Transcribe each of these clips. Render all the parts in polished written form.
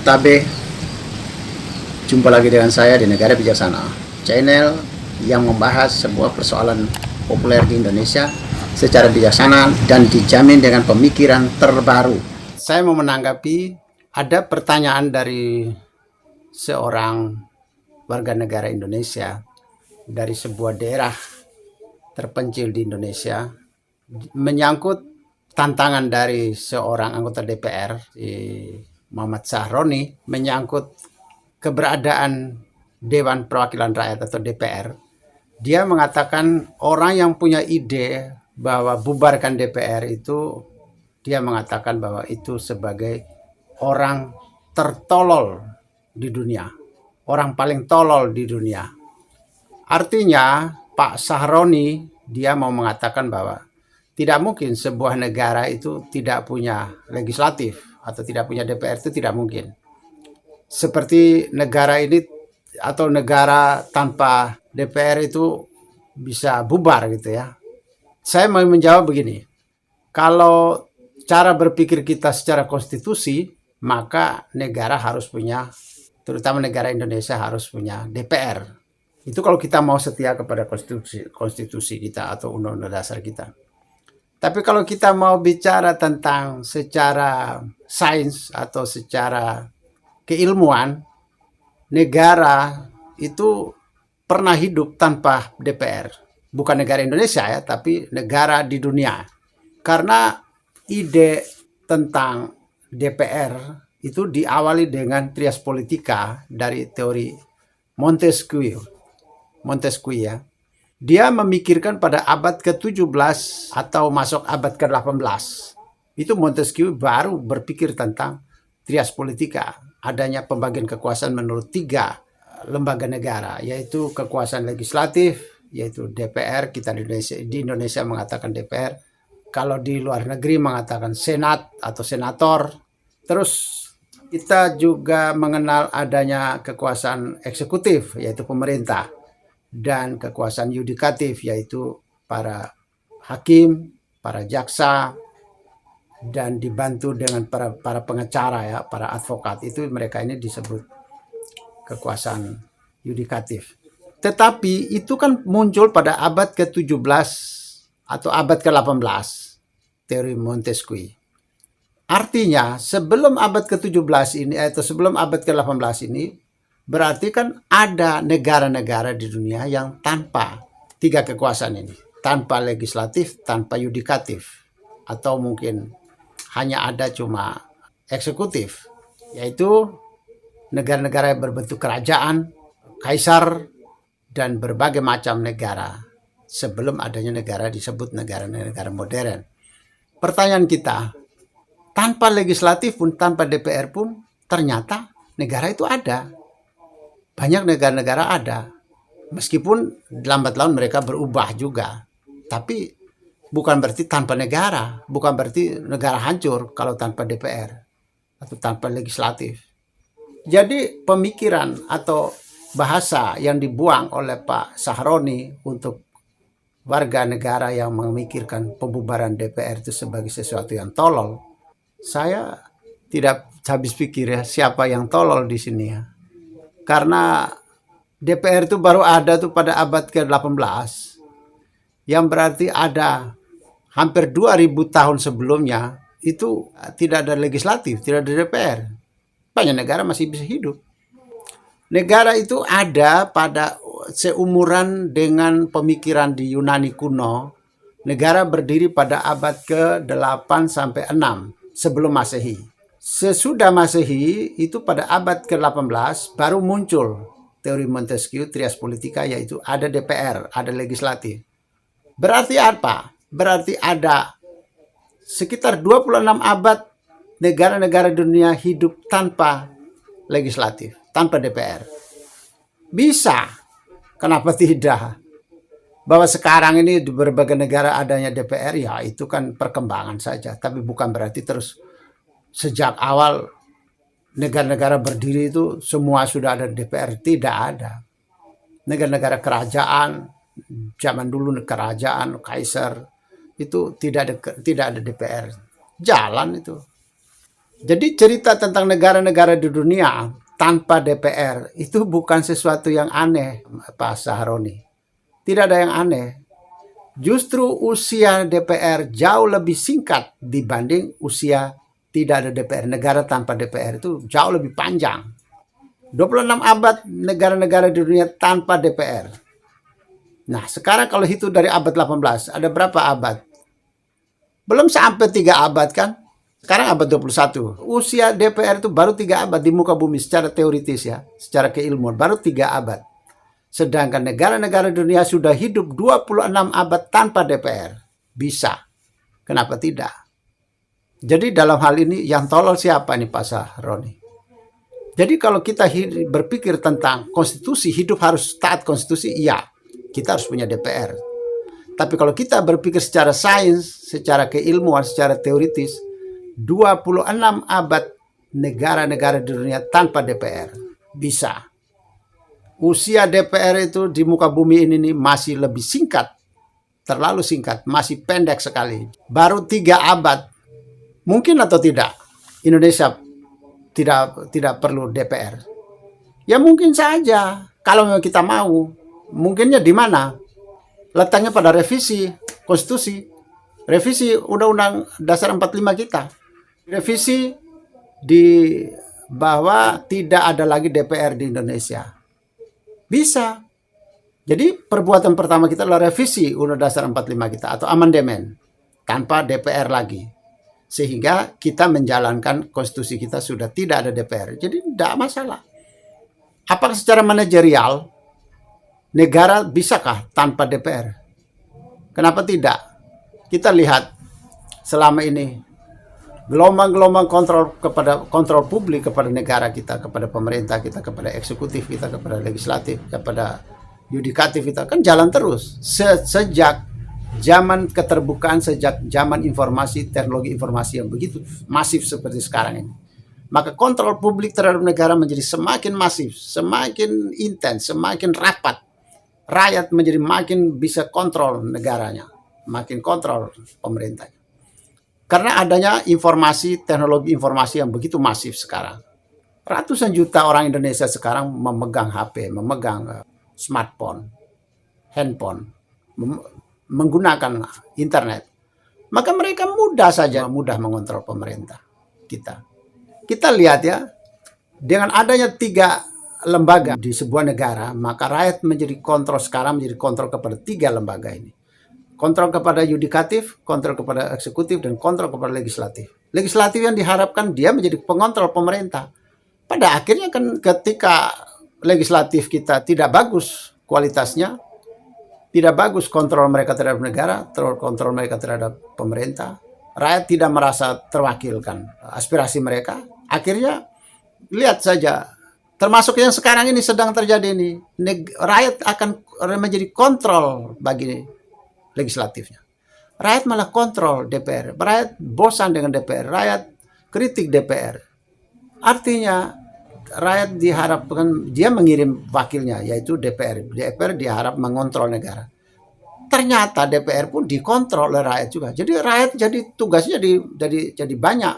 Tabe, jumpa lagi dengan saya di Negara Bijaksana, channel yang membahas sebuah persoalan populer di Indonesia secara bijaksana dan dijamin dengan pemikiran terbaru. Saya mau menanggapi ada pertanyaan dari seorang warga negara Indonesia dari sebuah daerah terpencil di Indonesia menyangkut tantangan dari seorang anggota DPR, Muhammad Sahroni, menyangkut keberadaan Dewan Perwakilan Rakyat atau DPR. Dia mengatakan orang yang punya ide bahwa bubarkan DPR itu, dia mengatakan bahwa itu sebagai orang tertolol di dunia, orang paling tolol di dunia. Artinya Pak Sahroni dia mau mengatakan bahwa tidak mungkin sebuah negara itu tidak punya legislatif atau tidak punya DPR, itu tidak mungkin. Seperti negara ini atau negara tanpa DPR itu bisa bubar gitu ya. Saya mau menjawab begini, kalau cara berpikir kita secara konstitusi, maka negara harus punya, terutama negara Indonesia harus punya DPR. Itu kalau kita mau setia kepada konstitusi kita atau undang-undang dasar kita. Tapi kalau kita mau bicara tentang secara sains atau secara keilmuan, negara itu pernah hidup tanpa DPR. Bukan negara Indonesia ya, tapi negara di dunia. Karena ide tentang DPR itu diawali dengan trias politika dari teori Montesquieu ya. Dia memikirkan pada abad ke-17 atau masuk abad ke-18. Itu Montesquieu baru berpikir tentang trias politika, adanya pembagian kekuasaan menurut 3 lembaga negara, yaitu kekuasaan legislatif, yaitu DPR, kita di Indonesia mengatakan DPR, kalau di luar negeri mengatakan Senat atau Senator. Terus kita juga mengenal adanya kekuasaan eksekutif, yaitu pemerintah, dan kekuasaan yudikatif, yaitu para hakim, para jaksa, dan dibantu dengan para pengacara ya, para advokat. Itu mereka ini disebut kekuasaan yudikatif. Tetapi itu kan muncul pada abad ke-17 atau abad ke-18, teori Montesquieu. Artinya sebelum abad ke-17 ini atau sebelum abad ke-18 ini, berarti kan ada negara-negara di dunia yang tanpa 3 kekuasaan ini, tanpa legislatif, tanpa yudikatif, atau mungkin hanya ada cuma eksekutif, yaitu negara-negara yang berbentuk kerajaan, kaisar, dan berbagai macam negara sebelum adanya negara disebut negara-negara modern. Pertanyaan kita, tanpa legislatif pun, tanpa DPR pun, ternyata negara itu ada. Banyak negara-negara ada, meskipun lambat laun mereka berubah juga. Tapi bukan berarti tanpa negara, bukan berarti negara hancur kalau tanpa DPR atau tanpa legislatif. Jadi pemikiran atau bahasa yang dibuang oleh Pak Sahroni untuk warga negara yang memikirkan pembubaran DPR itu sebagai sesuatu yang tolol, saya tidak habis pikir ya siapa yang tolol di sini ya. Karena DPR itu baru ada tuh pada abad ke-18, yang berarti ada hampir 2000 tahun sebelumnya itu tidak ada legislatif, tidak ada DPR. Banyak negara masih bisa hidup. Negara itu ada pada seumuran dengan pemikiran di Yunani kuno. Negara berdiri pada abad ke-8 sampai 6 sebelum Masehi. Sesudah Masehi itu pada abad ke-18 baru muncul teori Montesquieu, trias politika, yaitu ada DPR, ada legislatif. Berarti apa? Berarti ada sekitar 26 abad negara-negara dunia hidup tanpa legislatif, tanpa DPR. Bisa, kenapa tidak? Bahwa sekarang ini di berbagai negara adanya DPR, ya itu kan perkembangan saja. Tapi bukan berarti terus sejak awal negara-negara berdiri itu semua sudah ada DPR. Tidak ada. Negara-negara kerajaan, zaman dulu kerajaan, kaisar, itu tidak ada DPR. Jalan itu. Jadi cerita tentang negara-negara di dunia tanpa DPR itu bukan sesuatu yang aneh, Pak Saharoni. Tidak ada yang aneh. Justru usia DPR jauh lebih singkat dibanding usia tidak ada DPR. Negara tanpa DPR itu jauh lebih panjang. 26 abad negara-negara di dunia tanpa DPR. Nah, sekarang kalau hitung dari abad 18, ada berapa abad? Belum sampai 3 abad kan? Sekarang abad 21. Usia DPR itu baru 3 abad di muka bumi secara teoritis ya, secara keilmuan baru 3 abad. Sedangkan negara-negara dunia sudah hidup 26 abad tanpa DPR. Bisa. Kenapa tidak? Jadi dalam hal ini yang tolol siapa nih Pak Sahroni? Jadi kalau kita berpikir tentang konstitusi, hidup harus taat konstitusi, iya. Kita harus punya DPR. Tapi kalau kita berpikir secara sains, secara keilmuan, secara teoritis, 26 abad negara-negara di dunia tanpa DPR. Bisa. Usia DPR itu di muka bumi ini nih masih lebih singkat. Terlalu singkat, masih pendek sekali. Baru 3 abad. Mungkin atau tidak Indonesia tidak perlu DPR? Ya mungkin saja. Kalau memang kita mau. Mungkinnya di mana? Letaknya pada revisi konstitusi. Revisi Undang-Undang Dasar 45 kita. Revisi di bahwa tidak ada lagi DPR di Indonesia. Bisa. Jadi perbuatan pertama kita adalah revisi Undang-Undang Dasar 45 kita atau amandemen tanpa DPR lagi. Sehingga kita menjalankan konstitusi kita sudah tidak ada DPR. Jadi tidak masalah. Apakah secara manajerial negara bisakah tanpa DPR? Kenapa tidak? Kita lihat selama ini gelombang-gelombang kontrol publik kepada negara kita, kepada pemerintah kita, kepada eksekutif kita, kepada legislatif, kepada yudikatif kita kan jalan terus sejak zaman keterbukaan, sejak zaman informasi, teknologi informasi yang begitu masif seperti sekarang ini. Maka kontrol publik terhadap negara menjadi semakin masif, semakin intens, semakin rapat. Rakyat menjadi makin bisa kontrol negaranya, makin kontrol pemerintahnya. Karena adanya informasi, teknologi informasi yang begitu masif sekarang. Ratusan juta orang Indonesia sekarang memegang HP, memegang smartphone, handphone, menggunakan internet. Maka mereka mudah mengontrol pemerintah kita. Kita lihat ya, dengan adanya 3 lembaga di sebuah negara, maka rakyat menjadi kontrol kepada 3 lembaga ini. Kontrol kepada yudikatif, kontrol kepada eksekutif, dan kontrol kepada legislatif. Legislatif yang diharapkan dia menjadi pengontrol pemerintah. Pada akhirnya kan ketika legislatif kita tidak bagus kualitasnya, tidak bagus kontrol mereka terhadap negara, kontrol mereka terhadap pemerintah, rakyat tidak merasa terwakilkan aspirasi mereka, akhirnya lihat saja, termasuk yang sekarang ini sedang terjadi ini, rakyat akan menjadi kontrol bagi legislatifnya. Rakyat malah kontrol DPR. Rakyat bosan dengan DPR. Rakyat kritik DPR. Artinya rakyat diharapkan dia mengirim wakilnya yaitu DPR. DPR diharap mengontrol negara. Ternyata DPR pun dikontrol oleh rakyat juga. Jadi rakyat jadi tugasnya jadi banyak.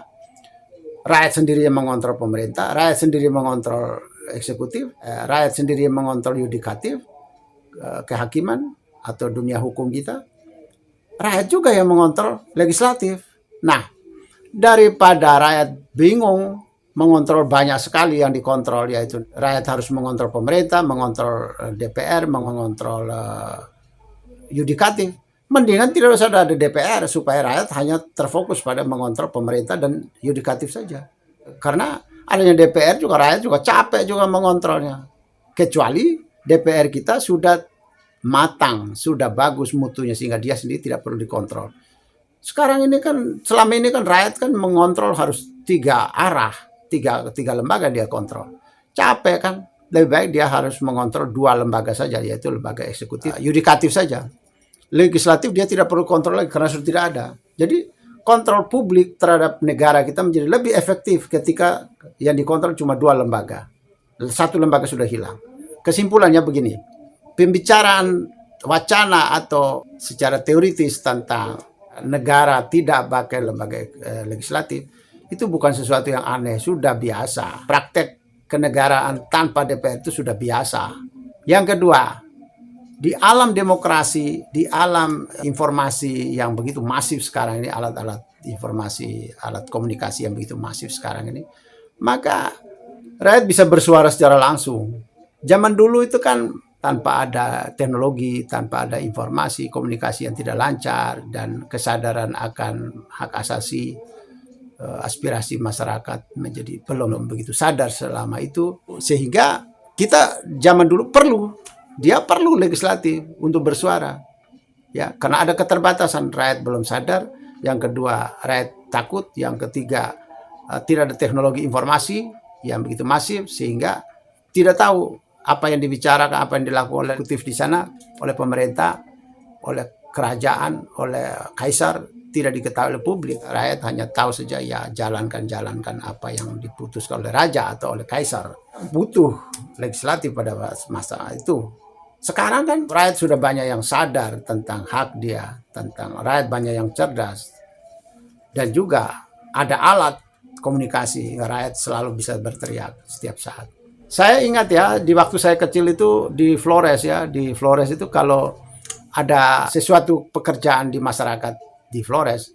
Rakyat sendiri yang mengontrol pemerintah, rakyat sendiri mengontrol eksekutif, rakyat sendiri yang mengontrol yudikatif, kehakiman atau dunia hukum kita, rakyat juga yang mengontrol legislatif. Nah, daripada rakyat bingung mengontrol banyak sekali yang dikontrol, yaitu rakyat harus mengontrol pemerintah, mengontrol DPR, mengontrol yudikatif, mendingan tidak usah ada DPR supaya rakyat hanya terfokus pada mengontrol pemerintah dan yudikatif saja. Karena adanya DPR juga rakyat juga capek juga mengontrolnya. Kecuali DPR kita sudah matang, sudah bagus mutunya sehingga dia sendiri tidak perlu dikontrol. Sekarang ini kan, selama ini kan rakyat kan mengontrol harus 3 arah, tiga lembaga dia kontrol. Capek kan, lebih baik dia harus mengontrol 2 lembaga saja, yaitu lembaga eksekutif, yudikatif saja. Legislatif dia tidak perlu kontrol lagi karena sudah tidak ada. Jadi kontrol publik terhadap negara kita menjadi lebih efektif ketika yang dikontrol cuma 2 lembaga. 1 lembaga sudah hilang. Kesimpulannya begini. Pembicaraan wacana atau secara teoritis tentang negara tidak pakai lembaga legislatif itu bukan sesuatu yang aneh, sudah biasa. Praktek kenegaraan tanpa DPR itu sudah biasa. Yang kedua, di alam demokrasi, di alam informasi yang begitu masif sekarang ini, alat-alat informasi, alat komunikasi yang begitu masif sekarang ini, maka rakyat bisa bersuara secara langsung. Zaman dulu itu kan tanpa ada teknologi, tanpa ada informasi, komunikasi yang tidak lancar, dan kesadaran akan hak asasi, aspirasi masyarakat menjadi belum begitu sadar selama itu, sehingga kita zaman dulu dia perlu legislatif untuk bersuara, ya, karena ada keterbatasan, rakyat belum sadar. Yang kedua, rakyat takut. Yang ketiga, tidak ada teknologi informasi yang begitu masif, sehingga tidak tahu apa yang dibicarakan, apa yang dilakukan oleh eksekutif di sana, oleh pemerintah, oleh kerajaan, oleh kaisar, tidak diketahui oleh publik. Rakyat hanya tahu saja, ya, jalankan apa yang diputuskan oleh raja atau oleh kaisar. Butuh legislatif pada masa itu. Sekarang kan rakyat sudah banyak yang sadar tentang hak dia, tentang rakyat banyak yang cerdas, dan juga ada alat komunikasi, rakyat selalu bisa berteriak setiap saat. Saya ingat ya, di waktu saya kecil itu di Flores itu kalau ada sesuatu pekerjaan di masyarakat di Flores,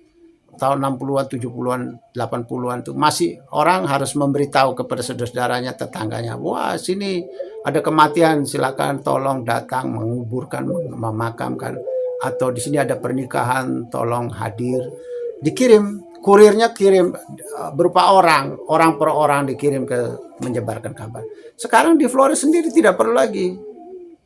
tahun 60-an, 70-an, 80-an itu masih orang harus memberitahu kepada saudara-saudaranya, tetangganya, wah sini ada kematian, silakan tolong datang menguburkan, memakamkan, atau di sini ada pernikahan, tolong hadir. Dikirim, kurirnya kirim berupa orang per orang dikirim ke menyebarkan kabar. Sekarang di Flores sendiri tidak perlu lagi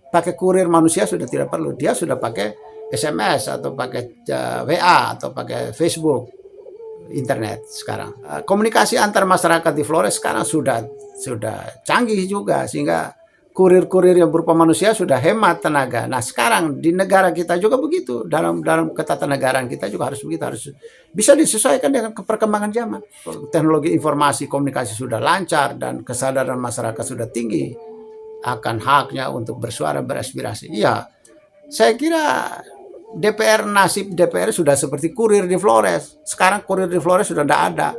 pakai kurir manusia, sudah tidak perlu. Dia sudah pakai SMS atau pakai WA atau pakai Facebook, internet sekarang. Komunikasi antar masyarakat di Flores sekarang sudah canggih juga, sehingga kurir-kurir yang berupa manusia sudah hemat tenaga. Nah, sekarang di negara kita juga begitu. Dalam ketatanegaraan kita juga harus begitu, harus bisa disesuaikan dengan perkembangan zaman. Teknologi informasi komunikasi sudah lancar dan kesadaran masyarakat sudah tinggi akan haknya untuk bersuara, beraspirasi. Iya, saya kira nasib DPR sudah seperti kurir di Flores. Sekarang kurir di Flores sudah tidak ada.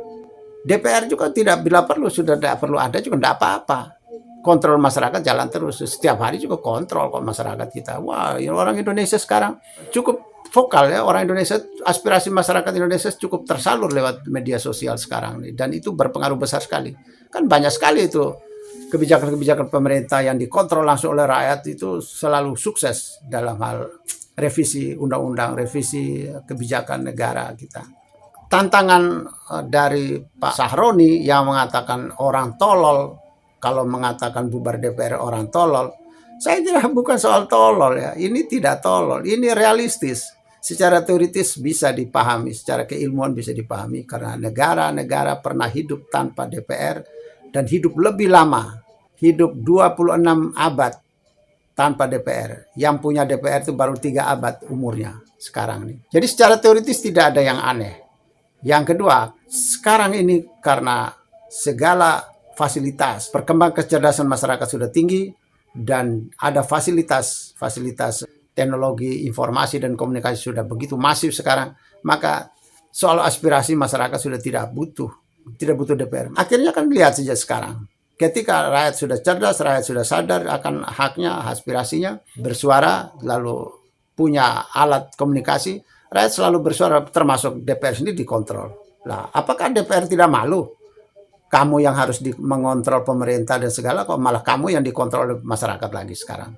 DPR juga tidak, bila perlu sudah tidak perlu ada juga tidak apa-apa. Kontrol masyarakat jalan terus, setiap hari juga kontrol kok masyarakat kita. Wah, orang Indonesia sekarang cukup vokal ya, orang Indonesia, aspirasi masyarakat Indonesia cukup tersalur lewat media sosial sekarang nih, dan itu berpengaruh besar sekali. Kan banyak sekali itu kebijakan-kebijakan pemerintah yang dikontrol langsung oleh rakyat itu selalu sukses dalam hal revisi undang-undang, revisi kebijakan negara kita. Tantangan dari Pak Sahroni yang mengatakan orang tolol, kalau mengatakan bubar DPR orang tolol, saya kira bukan soal tolol ya. Ini tidak tolol, ini realistis. Secara teoritis bisa dipahami, secara keilmuan bisa dipahami, karena negara-negara pernah hidup tanpa DPR dan hidup lebih lama, hidup 26 abad tanpa DPR. Yang punya DPR itu baru 3 abad umurnya sekarang nih. Jadi secara teoritis tidak ada yang aneh. Yang kedua, sekarang ini karena segala fasilitas, perkembangan kecerdasan masyarakat sudah tinggi, dan ada fasilitas teknologi informasi dan komunikasi sudah begitu masif sekarang, maka soal aspirasi masyarakat sudah tidak butuh DPR. Akhirnya kan lihat saja sekarang, ketika rakyat sudah cerdas, rakyat sudah sadar akan haknya, aspirasinya, bersuara, lalu punya alat komunikasi, rakyat selalu bersuara, termasuk DPR sendiri dikontrol. Nah, apakah DPR tidak malu? Kamu yang harus mengontrol pemerintah dan segala, kok malah kamu yang dikontrol oleh masyarakat lagi sekarang?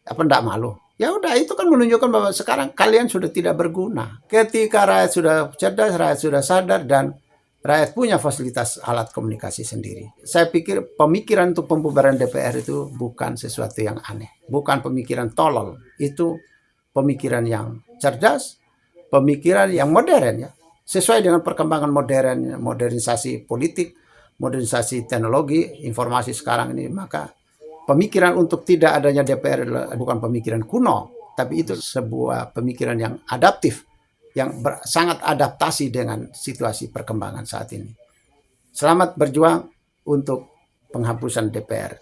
Apa enggak malu? Ya udah, itu kan menunjukkan bahwa sekarang kalian sudah tidak berguna. Ketika rakyat sudah cerdas, rakyat sudah sadar, dan rakyat punya fasilitas alat komunikasi sendiri. Saya pikir pemikiran untuk pembubaran DPR itu bukan sesuatu yang aneh. Bukan pemikiran tolol. Itu pemikiran yang cerdas, pemikiran yang modern ya. Sesuai dengan perkembangan modern, modernisasi politik, modernisasi teknologi, informasi sekarang ini, maka pemikiran untuk tidak adanya DPR bukan pemikiran kuno, tapi itu sebuah pemikiran yang adaptif, yang sangat adaptasi dengan situasi perkembangan saat ini. Selamat berjuang untuk penghapusan DPR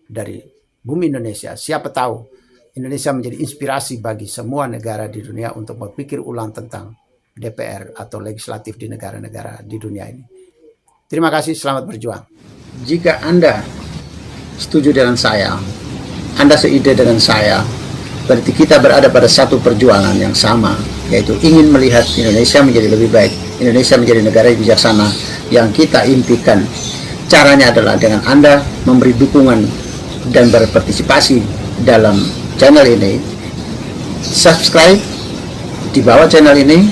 dari bumi Indonesia. Siapa tahu Indonesia menjadi inspirasi bagi semua negara di dunia untuk berpikir ulang tentang DPR atau legislatif di negara-negara di dunia ini. Terima kasih, selamat berjuang. Jika Anda setuju dengan saya, Anda seide dengan saya, berarti kita berada pada satu perjuangan yang sama, yaitu ingin melihat Indonesia menjadi lebih baik, Indonesia menjadi negara yang bijaksana yang kita impikan. Caranya adalah dengan Anda memberi dukungan dan berpartisipasi dalam channel ini. Subscribe di bawah channel ini,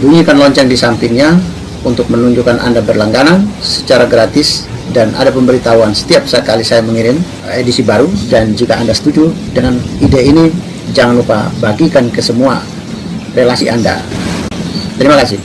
bunyikan lonceng di sampingnya untuk menunjukkan Anda berlangganan secara gratis, dan ada pemberitahuan setiap kali saya mengirim edisi baru. Dan jika Anda setuju dengan ide ini, jangan lupa bagikan ke semua relasi Anda. Terima kasih.